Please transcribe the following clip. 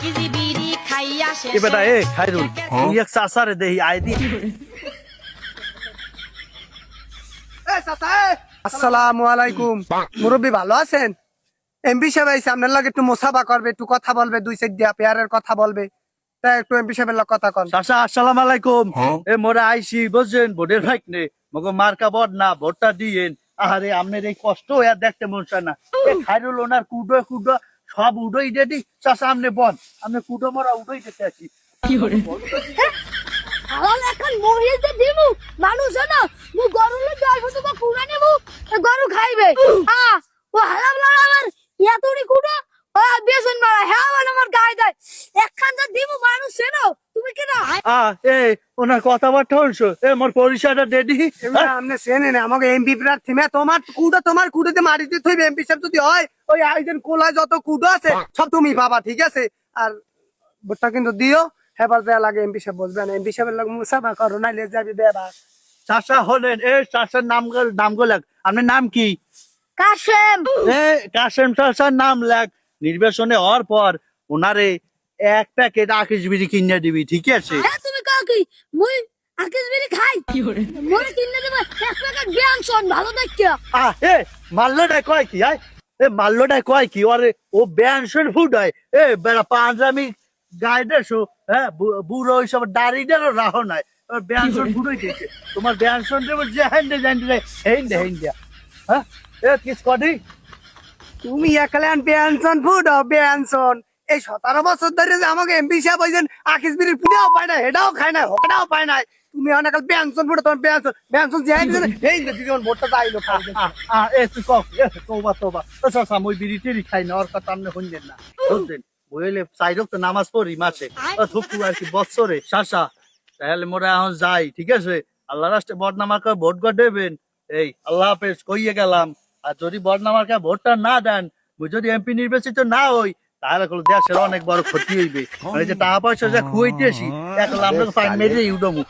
KG বিড়ি খাইয়া শেষে এ বেটা এ খাইরুল তুই এক চাচারে দেহি আই দি আসসালামু আলাইকুম মুরব্বী ভালো আছেন? এমপি সাহেব আইছে আপনার লাগে একটু মোসাফা করবে, একটু কথা বলবে, দুই সাইড দিয়া পেয়ারের কথা বলবে, তাই একটু এমপি সাহেবের লগে কথা কন। চাচা আসসালামু আলাইকুম। এ মোরে আইছি বুঝছেন ভোটের ভাইক নে মগো মার্কা বড় না ভোটটা দিয়েন। আরে আপনার এই কষ্ট আর দেখতে মন চায় না। এ খাইরুল ওনার কুডো কুডো সব উডোই দেদি চাচা আপনি বল আপনি কুডো মরা উডোই দিতে আছি আমার এখন মহিলাতে দিমু মানুষ না মু গরু লে যাইবো তো কুড়া নেবো গরু খাইবে ও হালাম না আমার ইয়াতুরি কুড়া ও বেসন মারা হ্যাঁ আমার গায়ে দেয় একখান তো দিমু মানুষ চেনো তুমি কি না এ ওনার কথাবার্তা শুনছো এ মোর পরিচয়টা দেদি আপনি চেনে না আমাকে এমপি প্রার্থী মে তোমার কুড়োতে মারিতে থইবে। এমপি সাহেব যদি হয় ওই আইজেন কোলায় যত কুড়ো আছে সব তুমি পাবা, ঠিক আছে? আর ভোটটা কিন্তু দিও, হেবার দেয়া লাগে এমপি সাহেব বসবেন, এমপি সাহেবের লগে মুসাফা করো নাইলে যাবি বেবা। চাচা হলেন এ চাচার নাম লেখ আপনার নাম কি? কাশেম এ কাশেম চাচার নাম লেখ। নির্বাচনে হওয়ার পর ওনারে এক প্যাকেট আকিস বিড়ি কিনে দিবি, ঠিক আছে? হ্যাঁ তুমি কাও কি মুই আকিস বিড়ি খাই মোরে কিনে দেব এক প্যাকেট বিয়ানসন ভালো দেখিয়া এ মাল্লোটাই কয় কি এ মাল্লোটাই কয় কি ওরে ও ব্যানসন ফুড হয় এ বেড়া পাঞ্জাবি গাইডেছো হ্যাঁ বুড়ো ওইসব দাড়িটারও রাহ নাই ব্যানসন ফুড হইতেছে তোমার ব্যানসন দেব যে হ্যান্ডে হ্যান্ডে হ্যাঁ এ কিস কদি তুমি একলেন পেনশন ফুড পেনশন এই 17 বছর ধরে যে আমাকে এমপি সাহেব হইছেন আকিস বিড়ির পুড়াও পায় না, হেডাও খায় না, হটাও পায় না। তুমি অনেক পেনশন ফুড তোমার পেনশন যে এই যে দিদিমন ভোটটা চাইলো এ তুই কক এ তোবা তো চাচা মই বিড়ি টিড়ি খাই না ওর কথা আপনি শুনছেন না বুঝছেন বইলে চাইরক তো নামাজ পড়ি মাসে থুকু আর কি বৎসরে চাচা তাহলে মোরা এখন যাই, ঠিক আছে? আল্লাহ রাষ্ট্রে বদনামাকে ভোট করে দেবেন। এই আল্লাহ হাফেজ কইয়ে গেলাম। আর যদি বদনামাকে ভোটটা না দেন মুই যদি এমপি নির্বাচিত না হই তাহলে কোনো দেশের অনেক বড় ক্ষতি হইবে। মানে যে টাকা পয়সা যা খুঁইতেছি এখন আমরা ফাইন মেরে উঠবো।